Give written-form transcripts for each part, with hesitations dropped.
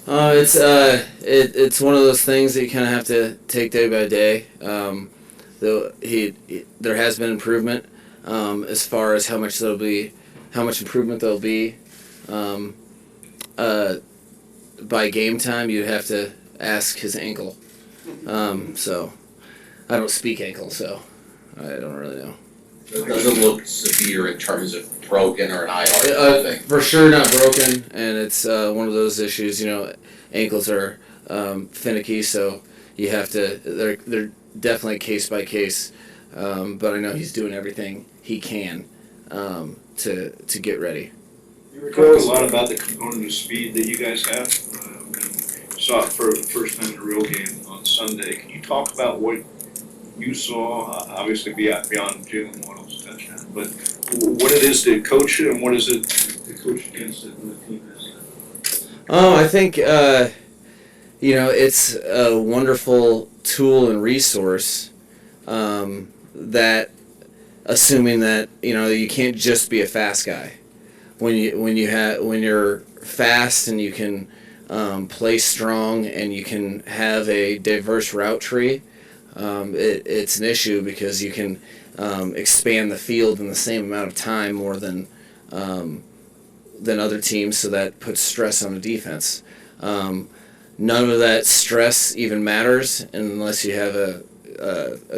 It's one of those things that you kind of have to take day by day. Though there has been improvement as far as how much improvement there'll be. Um, uh, by game time, you'd have to ask his ankle. So I don't speak ankle, so I don't really know. It doesn't look severe in terms of broken or an IR thing. For sure not broken, and it's one of those issues. Ankles are finicky, so you have to. They're definitely case by case, but I know he's doing everything he can to get ready. You talked a lot about the component of speed that you guys have. Saw it for the first time in a real game on Sunday. Can you talk about what you saw, obviously beyond Jalen Waddle's touchdown, but what it is to coach it and what is it to coach against it and the team is? I think it's a wonderful tool and resource that, assuming that you can't just be a fast guy. When you're fast and you can play strong and you can have a diverse route tree, it's an issue because you can expand the field in the same amount of time more than other teams, so that puts stress on the defense. None of that stress even matters unless you have a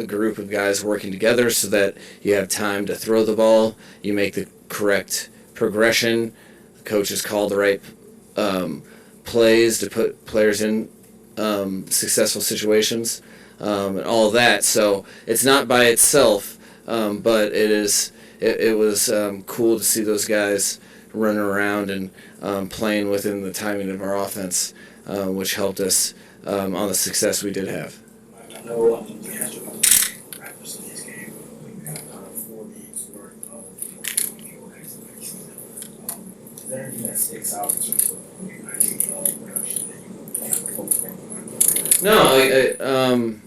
group of guys working together, so that you have time to throw the ball, you make the correct progression, the coaches call the right plays to put players in successful situations, and all of that. So it's not by itself, but it was cool to see those guys running around and playing within the timing of our offense, which helped us on the success we did have. I know we asked you about the practice in this game. We have 4 weeks worth of is there anything that sticks out in terms of production that you plan to focus on? No,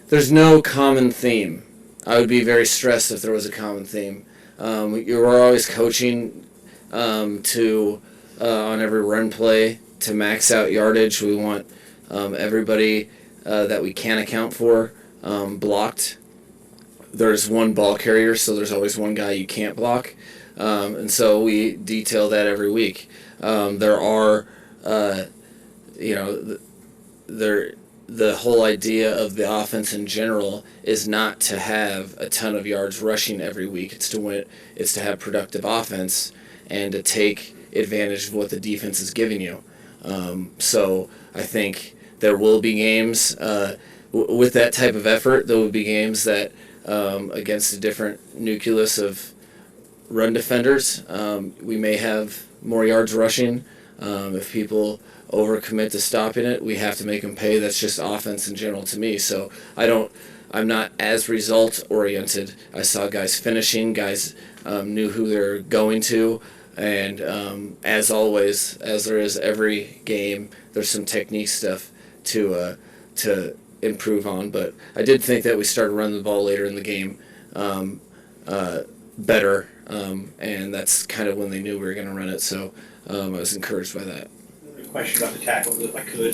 there's no common theme. I would be very stressed if there was a common theme. We're always coaching to on every run play to max out yardage. We want everybody that we can account for blocked. There's one ball carrier, so there's always one guy you can't block, and so we detail that every week. There are, the whole idea of the offense in general is not to have a ton of yards rushing every week. It's to win. It's to have productive offense and to take advantage of what the defense is giving you. So I think there will be games with that type of effort. There will be games that against a different nucleus of run defenders, we may have more yards rushing. If people overcommit to stopping it, we have to make them pay. That's just offense in general to me. So I'm not as result oriented. I saw guys finishing, guys knew who they're going to, and as always, as there is every game, there's some technique stuff to improve on. But I did think that we started running the ball later in the game better, and that's kind of when they knew we were going to run it. So I was encouraged by that. Question about the tackles, if I could.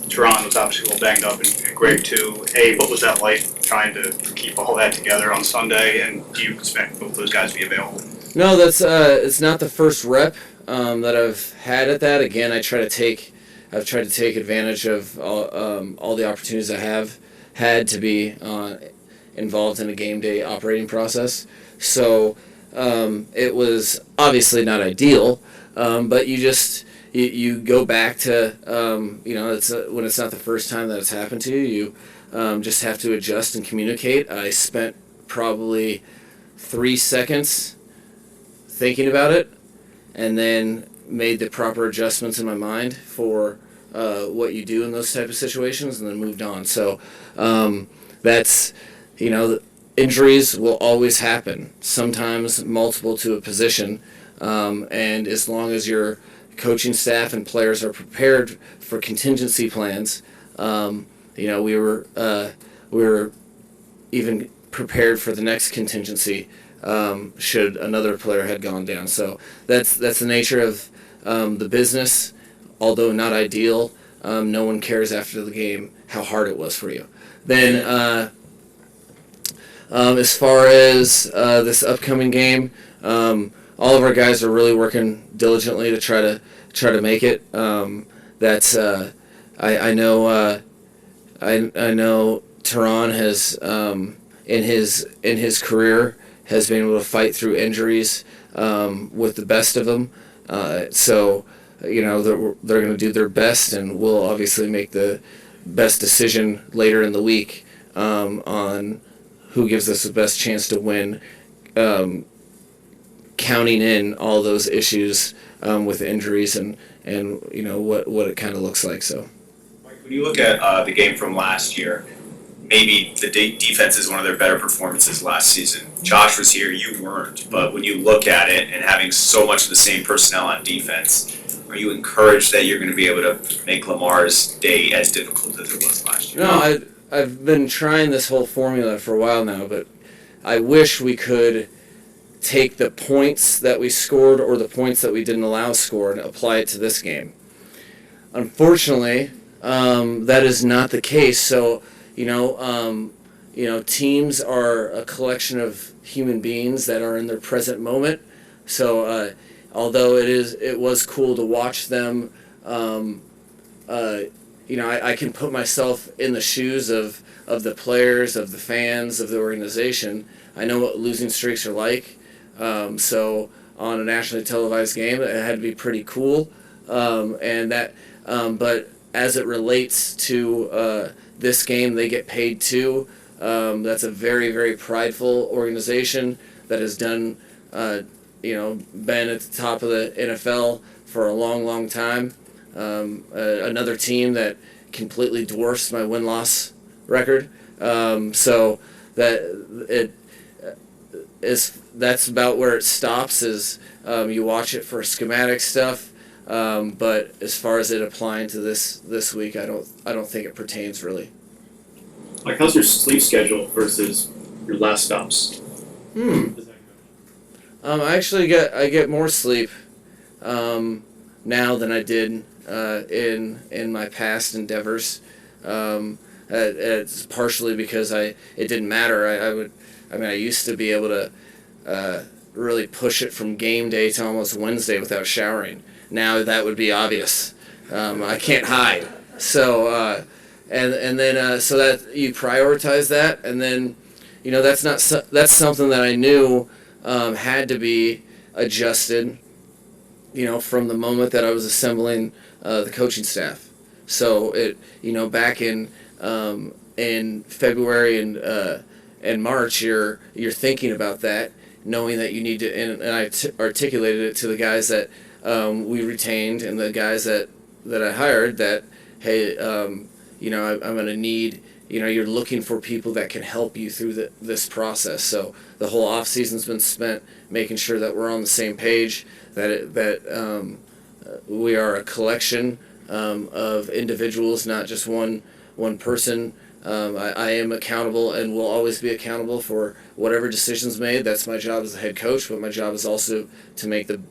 Teron was obviously a little banged up, and Greg too. What was that like trying to keep all that together on Sunday? And do you expect both those guys to be available? No, that's it's not the first rep that I've had at that. Again, I've tried to take advantage of all the opportunities I have had to be involved in a game day operating process. So it was obviously not ideal, but you go back to it's when it's not the first time that it's happened to you. You just have to adjust and communicate. I spent probably 3 seconds thinking about it, and then made the proper adjustments in my mind for what you do in those type of situations, and then moved on. So that's injuries will always happen. Sometimes multiple to a position, and as long as your coaching staff and players are prepared for contingency plans, we were even prepared for the next contingency should another player had gone down. So that's the nature of the business. although not ideal, no one cares after the game how hard it was for you. Then as far as this upcoming game, all of our guys are really working diligently to try to make it. I know Tehran has in his career has been able to fight through injuries with the best of them. So they're going to do their best, and we'll obviously make the best decision later in the week on who gives us the best chance to win, counting in all those issues with injuries and what it kind of looks like. So, Mike, when you look at the game from last year, maybe the defense is one of their better performances last season. Josh was here, you weren't, but when you look at it and having so much of the same personnel on defense, are you encouraged that you're going to be able to make Lamar's day as difficult as it was last year? No, I've been trying this whole formula for a while now, but I wish we could take the points that we scored or the points that we didn't allow scored and apply it to this game. Unfortunately, that is not the case. So, teams are a collection of human beings that are in their present moment. So, although it was cool to watch them, I can put myself in the shoes of the players, of the fans, of the organization. I know what losing streaks are like. So on a nationally televised game, it had to be pretty cool. But as it relates to this game, they get paid too. That's a very, very prideful organization that has done, been at the top of the NFL for a long, long time. Another team that completely dwarfs my win-loss record. So that's about where it stops. Is you watch it for schematic stuff, but as far as it applying to this week, I don't think it pertains really. Like, how's your sleep schedule versus your last stops? I actually get more sleep now than I did in my past endeavors. It's partially because it didn't matter. I used to be able to really push it from game day to almost Wednesday without showering. Now that would be obvious. I can't hide. So so that you prioritize that, and then that's something that I knew had to be adjusted. From the moment that I was assembling the coaching staff. So back in February and March, you're thinking about that, knowing that you need to, and I articulated it to the guys that we retained and the guys that I hired that, hey, I'm going to need, you're looking for people that can help you through this process. So the whole off season's been spent making sure that we're on the same page, that we are a collection of individuals, not just one person. I am accountable and will always be accountable for whatever decisions made. That's my job as a head coach, but my job is also to make the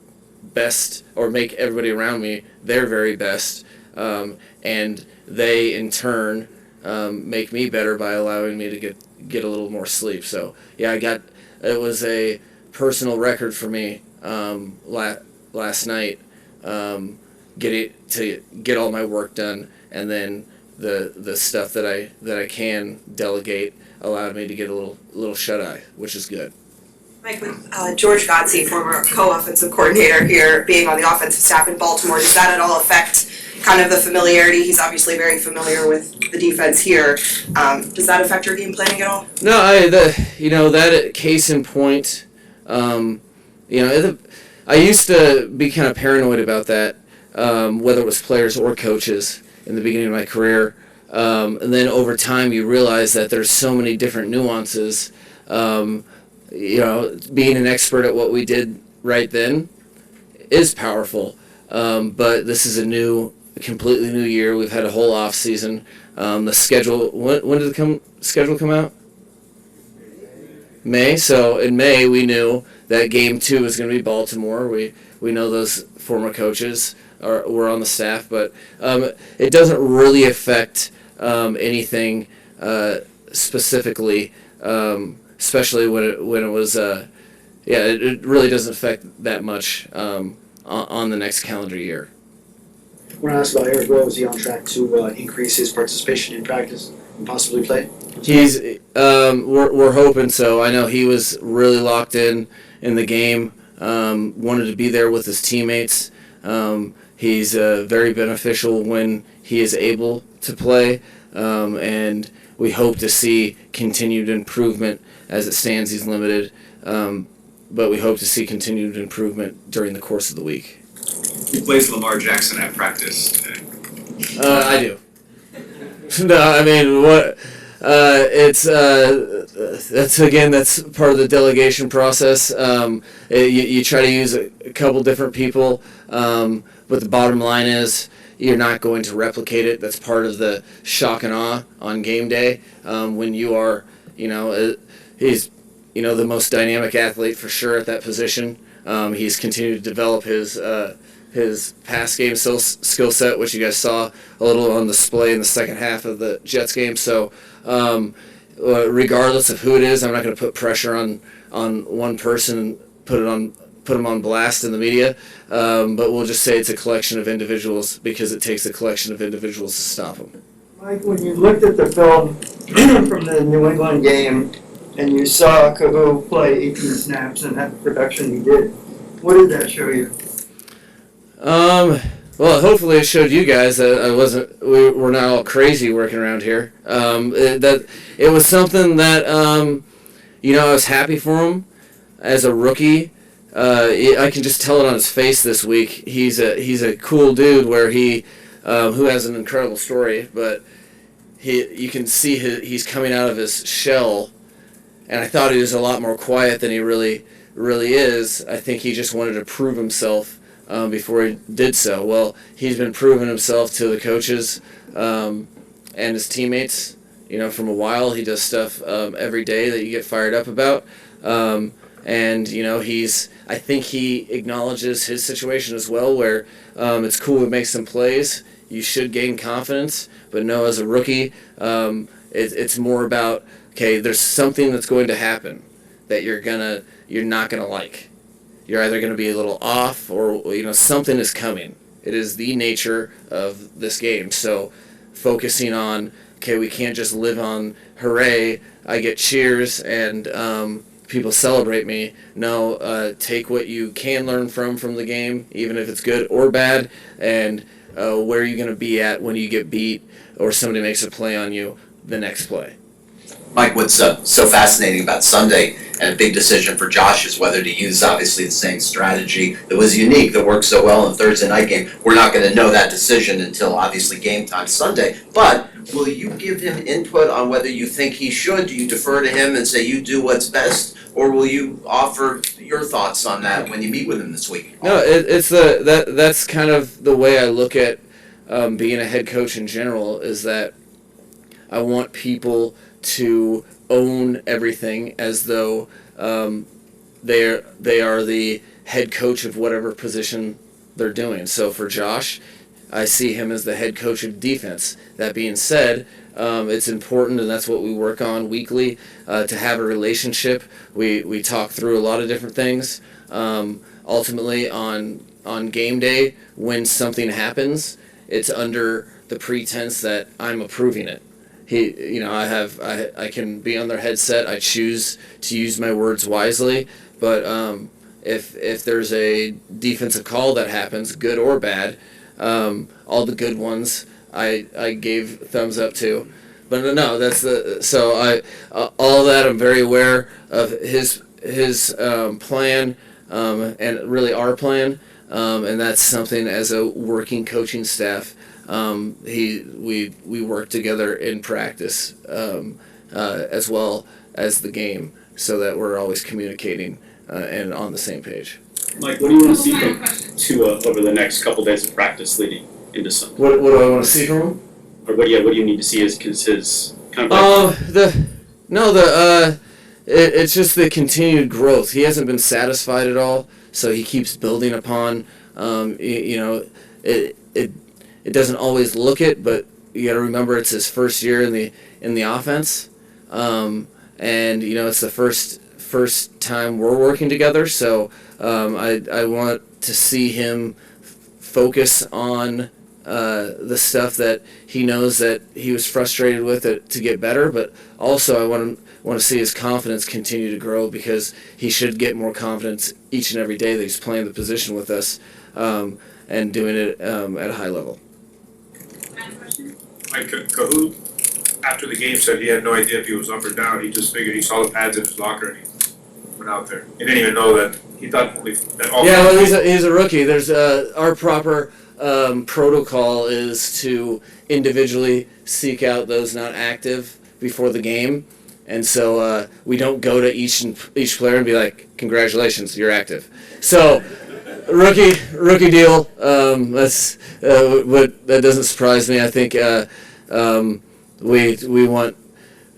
best, or make everybody around me their very best, and they in turn make me better by allowing me to get a little more sleep. So yeah, it was a personal record for me last night, get all my work done, and then the stuff that I can delegate allowed me to get a little shut-eye, which is good. Mike, with George Godsey, former co-offensive coordinator here, being on the offensive staff in Baltimore, does that at all affect kind of the familiarity? He's obviously very familiar with the defense here. Does that affect your game planning at all? No, that case in point. I used to be kind of paranoid about that, whether it was players or coaches in the beginning of my career. And then over time you realize that there's so many different nuances. Being an expert at what we did right then is powerful. But this is a completely new year. We've had a whole off season. The schedule, when did the schedule come out? May. So in May we knew that game 2 was going to be Baltimore. We know those former coaches. were on the staff, but it doesn't really affect anything specifically, especially when it was it really doesn't affect that much on the next calendar year. I want to ask about Eric Rowe. Is he on track to increase his participation in practice and possibly play? He's we're hoping so. I know he was really locked in the game. Wanted to be there with his teammates. He's very beneficial when he is able to play, and we hope to see continued improvement. As it stands, he's limited, but we hope to see continued improvement during the course of the week. Who plays Lamar Jackson at practice today? I do. No, I mean what? That's part of the delegation process. You try to use a couple different people, but the bottom line is you're not going to replicate it. That's part of the shock and awe on game day when you are, he's, the most dynamic athlete for sure at that position. He's continued to develop his pass game skill set, which you guys saw a little on display in the second half of the Jets game. So regardless of who it is, I'm not going to put pressure on one person and put them on blast in the media. But we'll just say it's a collection of individuals because it takes a collection of individuals to stop them. Mike, when you looked at the film from the New England game and you saw Kohou play 18 snaps and have the production he did, what did that show you? Well, hopefully it showed you guys that we're not all crazy working around here. It was something that, I was happy for him as a rookie. I can just tell it on his face this week. He's a cool dude where who has an incredible story, but you can see he's coming out of his shell, and I thought he was a lot more quiet than he really is. I think he just wanted to prove himself before he did so. Well, he's been proving himself to the coaches and his teammates, from a while. He does stuff every day that you get fired up about. And, I think he acknowledges his situation as well, where it's cool to make some plays. You should gain confidence, but no, as a rookie, it's more about, okay, there's something that's going to happen that you're not gonna like. You're either going to be a little off or, something is coming. It is the nature of this game. So focusing on, okay, we can't just live on, hooray, I get cheers and people celebrate me. No, take what you can learn from the game, even if it's good or bad, and where are you going to be at when you get beat or somebody makes a play on you the next play. Mike, what's so fascinating about Sunday and a big decision for Josh is whether to use obviously the same strategy that was unique, that worked so well in the Thursday night game. We're not going to know that decision until obviously game time Sunday, but will you give him input on whether you think he should? Do you defer to him and say you do what's best, or will you offer your thoughts on that when you meet with him this week? No, that's kind of the way I look at being a head coach in general, is that I want people to own everything as though they are the head coach of whatever position they're doing. So for Josh, I see him as the head coach of defense. That being said, it's important, and that's what we work on weekly, to have a relationship. We talk through a lot of different things. Ultimately, on game day, when something happens, it's under the pretense that I'm approving it. I can be on their headset. I choose to use my words wisely, but if there's a defensive call that happens, good or bad, all the good ones I gave thumbs up to. But no, all that I'm very aware of his plan and really our plan, and that's something as a working coaching staff. We work together in practice as well as the game, so that we're always communicating and on the same page. Mike, what do you want to see from Tua over the next couple days of practice leading into Sunday? What do I want to see from him? Or what do you need to see as his kind of it's just the continued growth. He hasn't been satisfied at all, so he keeps building upon it doesn't always look it, but you got to remember it's his first year in the offense, and it's the first time we're working together. So I want to see him focus on the stuff that he knows that he was frustrated with it to get better, but also I want to see his confidence continue to grow, because he should get more confidence each and every day that he's playing the position with us and doing it at a high level. Like Kohou, after the game, said he had no idea if he was up or down. He just figured he saw the pads in his locker and he went out there. He didn't even know that. He thought only that all. Yeah, well, he's a rookie. There's our proper protocol is to individually seek out those not active before the game, and so we don't go to each player and be like, "Congratulations, you're active." So, rookie deal. That doesn't surprise me. I think we want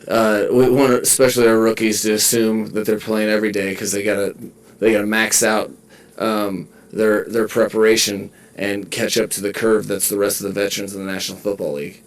especially our rookies to assume that they're playing every day, because they gotta max out their preparation and catch up to the curve that's the rest of the veterans in the National Football League.